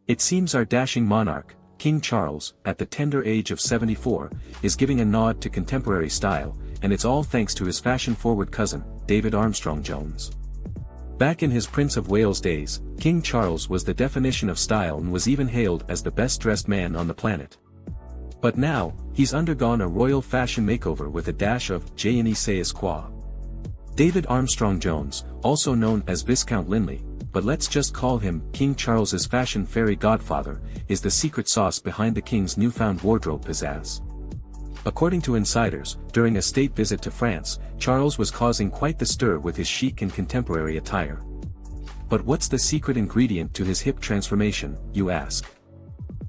It seems our dashing monarch, King Charles, at the tender age of 74, is giving a nod to contemporary style, and it's all thanks to his fashion-forward cousin, David Armstrong-Jones. Back in his Prince of Wales days, King Charles was the definition of style and was even hailed as the best-dressed man on the planet. But now, he's undergone a royal fashion makeover with a dash of je ne sais quoi. David Armstrong-Jones, also known as Viscount Linley, but let's just call him King Charles's fashion fairy godfather, is the secret sauce behind the king's newfound wardrobe pizzazz. According to insiders, during a state visit to France, Charles was causing quite the stir with his chic and contemporary attire. But what's the secret ingredient to his hip transformation, you ask?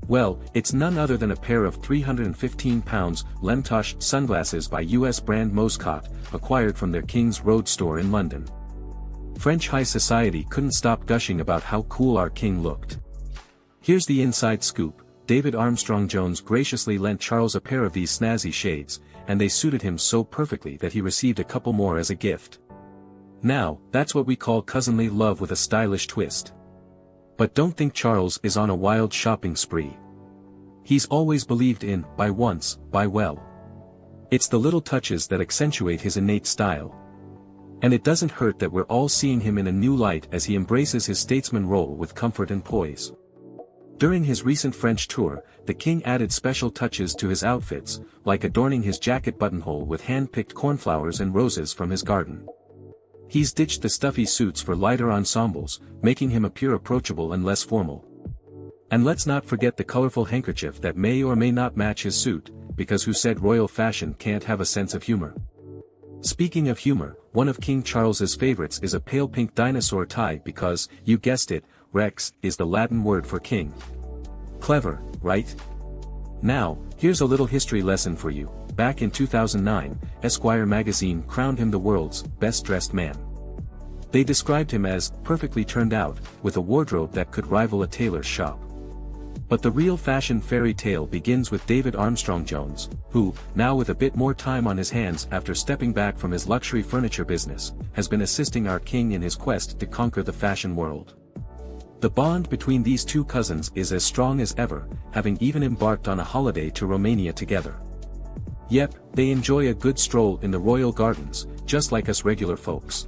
Well, it's none other than a pair of 315-pound Lemtosh sunglasses by US brand Moscot, acquired from their King's Road store in London. French high society couldn't stop gushing about how cool our king looked. Here's the inside scoop. David Armstrong-Jones graciously lent Charles a pair of these snazzy shades, and they suited him so perfectly that he received a couple more as a gift. Now, that's what we call cousinly love with a stylish twist. But don't think Charles is on a wild shopping spree. He's always believed in, buy once, buy well. It's the little touches that accentuate his innate style. And it doesn't hurt that we're all seeing him in a new light as he embraces his statesman role with comfort and poise. During his recent French tour, the king added special touches to his outfits, like adorning his jacket buttonhole with hand-picked cornflowers and roses from his garden. He's ditched the stuffy suits for lighter ensembles, making him appear approachable and less formal. And let's not forget the colorful handkerchief that may or may not match his suit, because who said royal fashion can't have a sense of humor? Speaking of humor, one of King Charles's favorites is a pale pink dinosaur tie because, you guessed it, Rex is the Latin word for king. Clever, right? Now, here's a little history lesson for you. Back in 2009, Esquire magazine crowned him the world's best-dressed man. They described him as perfectly turned out, with a wardrobe that could rival a tailor's shop. But the real fashion fairy tale begins with David Armstrong-Jones, who, now with a bit more time on his hands after stepping back from his luxury furniture business, has been assisting our king in his quest to conquer the fashion world. The bond between these two cousins is as strong as ever, having even embarked on a holiday to Romania together. Yep, they enjoy a good stroll in the royal gardens, just like us regular folks.